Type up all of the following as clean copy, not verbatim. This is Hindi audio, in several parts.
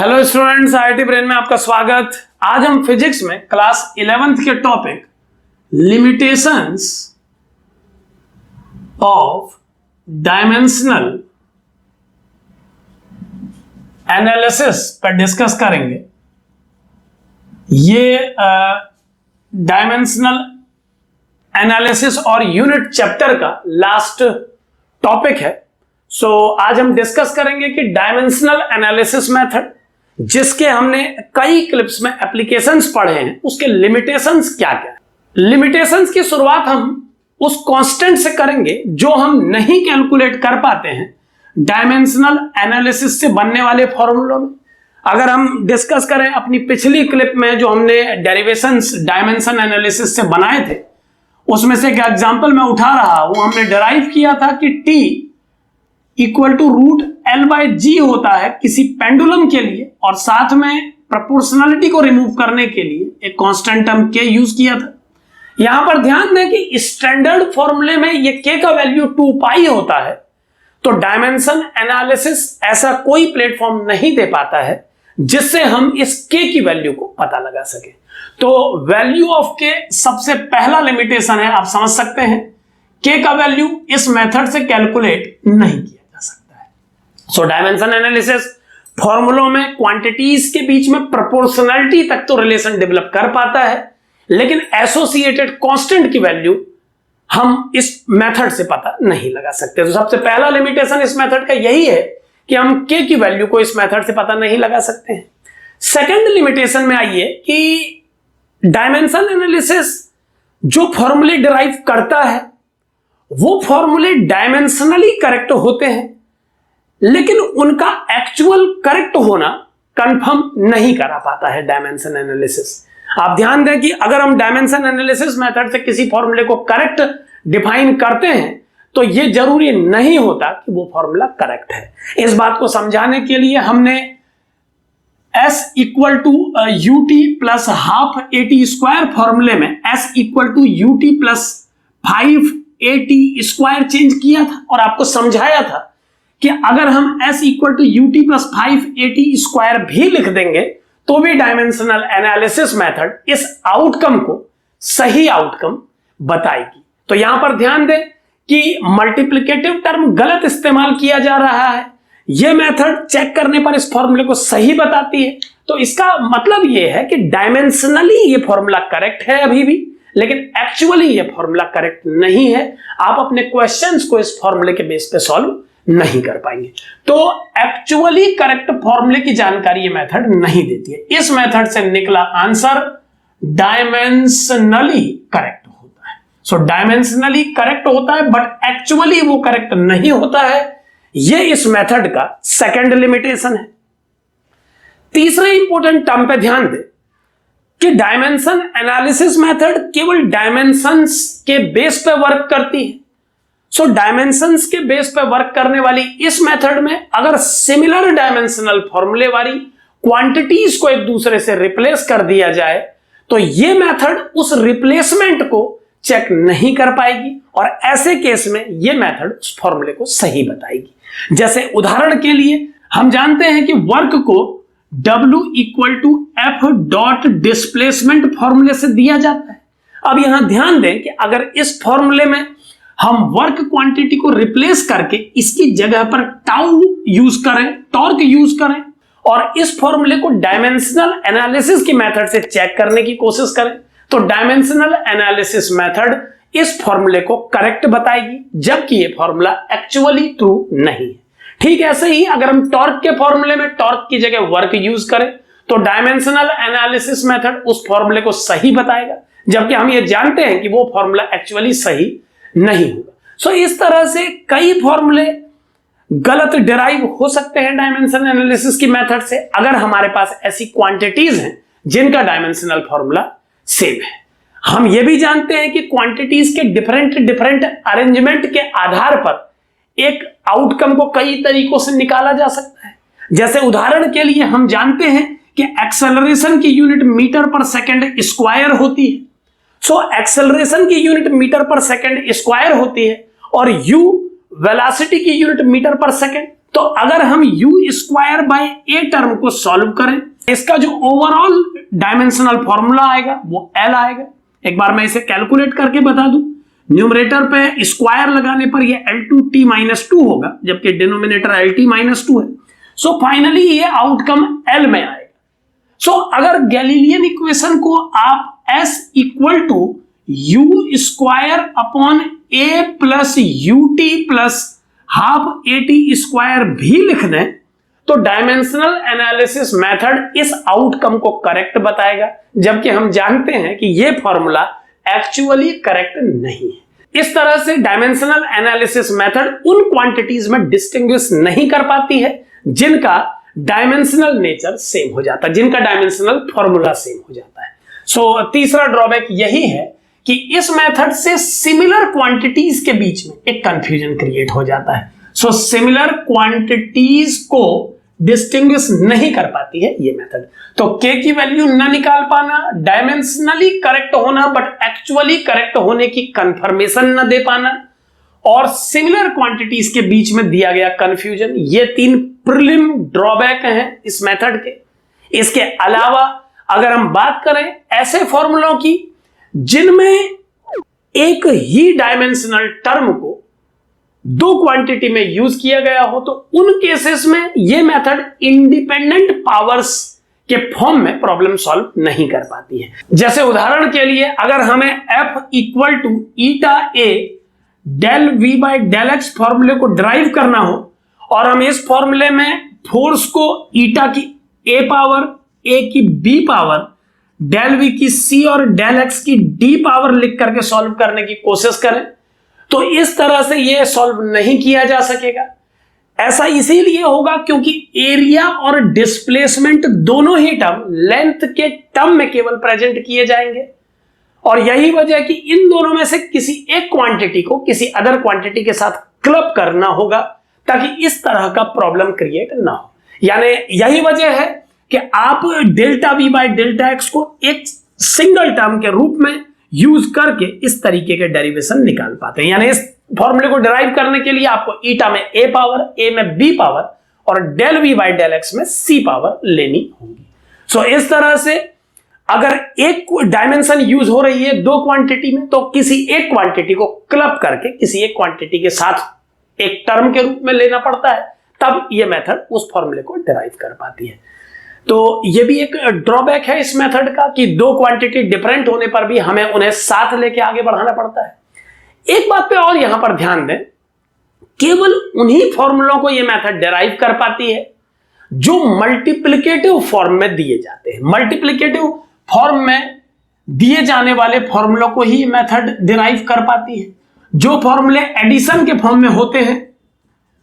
हेलो स्टूडेंट्स, आईआईटी ब्रेन में आपका स्वागत। आज हम फिजिक्स में क्लास 11th के topic limitations of dimensional analysis पर डिस्कस करेंगे। ये डायमेंशनल एनालिसिस और यूनिट चैप्टर का लास्ट टॉपिक है। आज हम डिस्कस करेंगे कि डायमेंशनल एनालिसिस मेथड, जिसके हमने कई क्लिप्स में एप्लीकेशंस पढ़े हैं, उसके लिमिटेशंस क्या क्या है। लिमिटेशंस की शुरुआत हम उस कांस्टेंट से करेंगे जो हम नहीं कैलकुलेट कर पाते हैं डायमेंशनल एनालिसिस से बनने वाले फॉर्मूलों में। अगर हम डिस्कस करें अपनी पिछली क्लिप में जो हमने डेरिवेशंस डायमेंशन एनालिसिस से बनाए थे, उसमें से एक एग्जांपल मैं उठा रहा हूं। हमने डिराइव किया था कि T equal to root L by G होता है किसी पेंडुलम के लिए, और साथ में प्रोपोर्शनलिटी को रिमूव करने के लिए एक कांस्टेंट टर्म K यूज किया था। यहां पर ध्यान दें कि स्टैंडर्ड फॉर्मूले में ये K का वैल्यू 2 पाई होता है, तो डायमेंशन एनालिसिस ऐसा कोई प्लेटफॉर्म नहीं दे पाता है जिससे हम इस K की वैल्यू को पता लगा सके। तो वैल्यू ऑफ K सबसे पहला लिमिटेशन है, आप समझ सकते हैं। K का वैल्यू इस मेथड से कैलकुलेट नहीं किया जा सकता है। सो डायमेंशन एनालिसिस फॉर्मूलों में क्वांटिटीज के बीच में प्रोपोर्शनलिटी तक तो रिलेशन डेवलप कर पाता है, लेकिन एसोसिएटेड कांस्टेंट की वैल्यू हम इस मेथड से पता नहीं लगा सकते। तो सबसे पहला लिमिटेशन इस मेथड का यही है कि हम K की वैल्यू को इस मेथड से पता नहीं लगा सकते हैं। सेकंड लिमिटेशन में आइए कि डायमेंशन एनालिसिस जो फॉर्मूले डिराइव करता है वो फॉर्मूले डायमेंशनली करेक्ट होते हैं, लेकिन उनका एक्चुअल करेक्ट होना कंफर्म नहीं करा पाता है डायमेंशन एनालिसिस। आप ध्यान दें कि अगर हम डायमेंशन एनालिसिस मेथड से किसी फॉर्मूले को करेक्ट डिफाइन करते हैं तो यह जरूरी नहीं होता कि वो फॉर्मूला करेक्ट है। इस बात को समझाने के लिए हमने S equal to UT plus half AT square फॉर्मूले में S equal to UT plus 5AT square change किया था और आपको समझाया था कि अगर हम S equal to UT plus 5AT square भी लिख देंगे तो भी डायमेंशनल एनालिसिस मेथड इस आउटकम को सही आउटकम बताएगी। तो यहां पर ध्यान दें कि मल्टीप्लिकेटिव टर्म गलत इस्तेमाल किया जा रहा है। यह मेथड चेक करने पर इस फॉर्मूले को सही बताती है। तो इसका मतलब यह है कि डायमेंशनली यह फॉर्मूला करेक्ट है अभी भी, लेकिन एक्चुअली यह फॉर्मूला करेक्ट नहीं है। आप अपने क्वेश्चंस को इस फॉर्मूले के बेस पे सॉल्व नहीं कर पाएंगे। तो एक्चुअली करेक्ट फॉर्मूले की जानकारी यह मेथड नहीं देती है। इस मेथड से निकला आंसर डायमेंशनली करेक्ट होता है। सो डायमेंशनली करेक्ट होता है बट एक्चुअली वो करेक्ट नहीं होता है। यह इस मेथड का सेकंड लिमिटेशन है। तीसरे इंपॉर्टेंट टर्म पे ध्यान दें कि डायमेंशन एनालिसिस मेथड केवल डायमेंशंस के बेस पे वर्क करती है। सो डायमेंशंस के बेस पे वर्क करने वाली इस मेथड में अगर सिमिलर डायमेंशनल फॉर्मूले वाली क्वांटिटीज को एक दूसरे से रिप्लेस कर दिया जाए तो यह मेथड उस रिप्लेसमेंट को चेक नहीं कर पाएगी, और ऐसे केस में यह मेथड उस फॉर्मूले को सही बताएगी। जैसे उदाहरण के लिए हम जानते हैं कि वर्क को W equal to F dot displacement फॉर्मूले से दिया जाता है। अब यहां ध्यान दें कि अगर इस फॉर्मूले में हम वर्क क्वांटिटी को रिप्लेस करके इसकी जगह पर टाउ यूज करें, टॉर्क यूज करें, और इस फॉर्मूले को डायमेंशनल एनालिसिस की मेथड से चेक करने की कोशिश करें, तो डायमेंशनल एनालिसिस मेथड इस फॉर्मूले को करेक्ट बताएगी, जबकि यह फॉर्मूला एक्चुअली ट्रू नहीं है। ठीक ऐसे ही अगर हम टॉर्क के फॉर्मूले में टॉर्क की जगह वर्क यूज करें तो डायमेंशनल एनालिसिस मेथड उस फॉर्मूले को सही बताएगा, जबकि हम ये जानते हैं कि वो फॉर्मूला एक्चुअली सही नहीं होगा। सो इस तरह से कई फॉर्मूले गलत डिराइव हो सकते हैं डायमेंशन एनालिसिस की मेथड से, अगर हमारे पास ऐसी क्वांटिटीज हैं जिनका डायमेंशनल फॉर्मूला सेम है। हम यह भी जानते हैं कि क्वांटिटीज के डिफरेंट अरेंजमेंट के आधार पर एक आउटकम को कई तरीकों से निकाला जा सकता है। जैसे उदाहरण के लिए हम जानते हैं कि एक्सेलरेशन की यूनिट मीटर पर सेकंड स्क्वायर होती है। सो एक्सेलरेशन की यूनिट मीटर पर सेकंड स्क्वायर होती है और u वेलोसिटी की यूनिट मीटर पर सेकंड तो अगर हम u square by a term को सॉल्व करें, इसका जो ओवरऑल डायमेंशनल फॉर्मूला आएगा वो L आएगा। एक बार मैं इसे कैलकुलेट करके बता दूं, न्यूमरेटर पे स्क्वायर लगाने पर ये L2t-2 होगा, जबकि डिनोमिनेटर Lt-2 है। सो फाइनली ये आउटकम L में आएगा। सो अगर गैलीलियन इक्वेशन को आप S equal to u square upon a plus ut plus half at square भी लिख दें तो डायमेंशनल एनालिसिस मेथड इस आउटकम को करेक्ट बताएगा, जबकि हम जानते हैं कि यह फॉर्मूला एक्चुअली करेक्ट नहीं है। इस तरह से डायमेंशनल एनालिसिस मेथड उन क्वांटिटीज में डिस्टिंग्विश नहीं कर पाती है जिनका डायमेंशनल नेचर सेम हो जाता है, जिनका डायमेंशनल फॉर्मूला सेम हो जाता है। सो तीसरा ड्रॉबैक यही है कि इस मेथड से सिमिलर क्वांटिटीज के बीच में एक कंफ्यूजन क्रिएट हो जाता है। सो सिमिलर क्वांटिटीज को डिस्टिंग्विश नहीं कर पाती है ये मेथड। तो k की वैल्यू न निकाल पाना, डायमेंशनली करेक्ट होना बट एक्चुअली करेक्ट होने की कंफर्मेशन न दे पाना, और सिमिलर क्वांटिटीज के बीच में दिया गया कंफ्यूजन, ये 3 प्रीलिम ड्रॉबैक हैं इस मेथड के। इसके अलावा अगर हम बात करें ऐसे फॉर्मूलों की जिनमें एक ही डायमेंशनल टर्म को 2 क्वांटिटी में यूज किया गया हो, तो उन केसेस में यह मेथड इंडिपेंडेंट पावर्स के फॉर्म में प्रॉब्लम सॉल्व नहीं कर पाती है। जैसे उदाहरण के लिए अगर हमें F equal to eta A del v by del x फॉर्मूले को ड्राइव करना हो और हम इस फॉर्मूले में फोर्स को ईटा की ए पावर, ए की बी पावर, डेल वी की सी और डेल एक्स की डी पावर लिख करके सॉल्व करने की कोशिश करें तो इस तरह से यह सॉल्व नहीं किया जा सकेगा। ऐसा इसीलिए होगा क्योंकि एरिया और डिस्प्लेसमेंट दोनों ही टर्म लेंथ के टर्म में केवल प्रेजेंट किए जाएंगे, और यही वजह है कि इन दोनों में से किसी एक क्वांटिटी को किसी अदर क्वांटिटी के साथ क्लब करना होगा ताकि इस तरह का प्रॉब्लम क्रिएट ना हो। यानी यही वजह है कि आप delta we by delta x को एक सिंगल टर्म के रूप में यूज करके इस तरीके के डेरिवेशन निकाल पाते हैं। यानी इस फॉर्मूले को डिराइव करने के लिए आपको ईटा में ए पावर, ए में बी पावर और del v by del x में सी पावर लेनी होगी। सो इस तरह से अगर एक डायमेंशन यूज हो रही है 2 क्वांटिटी में, तो किसी एक क्वांटिटी को क्लब करके किसी एक क्वांटिटी के साथ एक टर्म के रूप में लेना पड़ता है, तब यह मेथड उस फॉर्मूले को डिराइव कर पाती है। तो यह भी एक ड्रॉबैक है इस मेथड का कि 2 क्वांटिटी डिफरेंट होने पर भी हमें उन्हें साथ लेके आगे बढ़ाना पड़ता है। एक बात पे और यहां पर ध्यान दें, केवल उन्हीं फॉर्मूलों को यह मेथड डिराइव कर पाती है जो मल्टीप्लिकेटिव फॉर्म में दिए जाते हैं। मल्टीप्लिकेटिव फॉर्म में दिए जाने वाले फॉर्मूलों को ही मेथड डिराइव कर पाती है। जो फॉर्मूले एडिशन के फॉर्म में होते हैं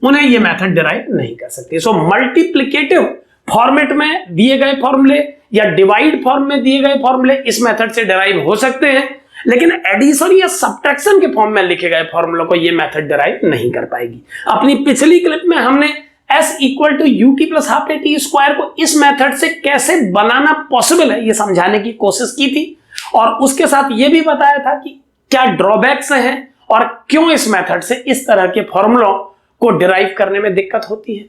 उन्हें यह मेथड डिराइव नहीं कर सकती। सो मल्टीप्लिकेटिव फॉर्मेट में दिए गए फॉर्मूले या डिवाइड फॉर्म में दिए गए फॉर्मूले इस मेथड से डिराइव हो सकते हैं, लेकिन एडिशन या सब्ट्रैक्शन के फॉर्म में लिखे गए फॉर्मूलों को यह मेथड डिराइव नहीं कर पाएगी। अपनी पिछली क्लिप में हमने S equal to ut plus half at square को इस मेथड से कैसे बनाना पॉसिबल है यह समझाने की कोशिश की थी, और उसके साथ यह भी बताया था कि क्या ड्रॉबैक्स हैं और क्यों इस मेथड से इस तरह के फॉर्मूलों को डिराइव करने में दिक्कत होती है।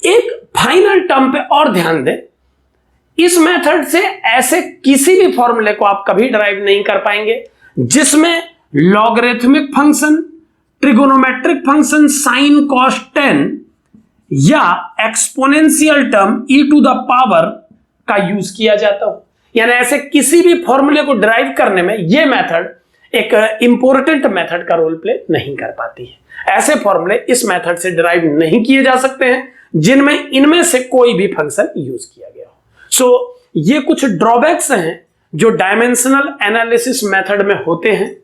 एक फाइनल टर्म पे और ध्यान दें, इस मेथड से ऐसे किसी भी फॉर्मूले को आप कभी डिराइव नहीं कर पाएंगे जिसमें logarithmic function, trigonometric function sine cos tan या exponential term e to the power का यूज किया जाता हो। यानी ऐसे किसी भी फॉर्मूले को डिराइव करने में यह मेथड एक इंपॉर्टेंट मेथड का रोल प्ले नहीं कर पाती है। ऐसे फॉर्मूले इस मेथड से डिराइव नहीं किए जा सकते हैं जिनमें इनमें से कोई भी फंक्शन यूज किया गया हो। सो ये कुछ ड्रॉबैक्स हैं जो डायमेंशनल एनालिसिस मेथड में होते हैं।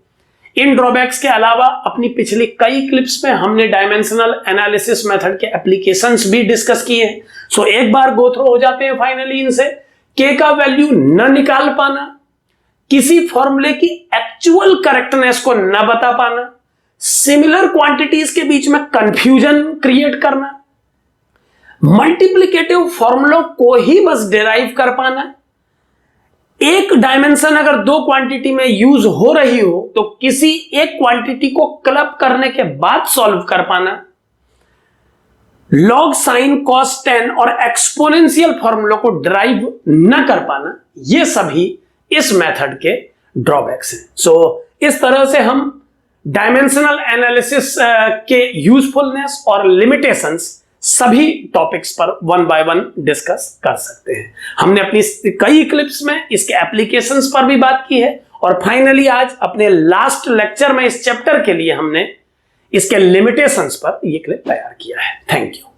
इन ड्रॉबैक्स के अलावा अपनी पिछली कई क्लिप्स में हमने डायमेंशनल एनालिसिस मेथड के एप्लीकेशंस भी डिस्कस किए हैं। सो एक बार गो थ्रू हो जाते हैं फाइनली इनसे। के का वैल्यू न निकाल पाना, किसी फॉर्मूले की एक्चुअल करेक्टनेस को न बता पाना, सिमिलर क्वांटिटीज के बीच में कंफ्यूजन क्रिएट करना, मल्टीप्लिकेटिव फॉर्मूलों को ही बस डिराइव कर पाना, एक डायमेंशन अगर 2 क्वांटिटी में यूज हो रही हो तो किसी एक क्वांटिटी को क्लब करने के बाद सॉल्व कर पाना, लॉग साइन कॉस टेन और एक्सपोनेंशियल फॉर्मूला को ड्राइव न कर पाना, ये सभी इस मेथड के ड्रॉबैक्स हैं। सो इस तरह से हम डायमेंशनल एनालिसिस के यूजफुलनेस और लिमिटेशंस सभी टॉपिक्स पर वन बाय वन डिस्कस कर सकते हैं। हमने अपनी कई क्लिप्स में इसके एप्लीकेशंस पर भी बात की है और फाइनली आज अपने लास्ट लेक्चर में इस चैप्टर के लिए हमने इसके लिमिटेशंस पर यह क्लिप तैयार किया है। Thank you.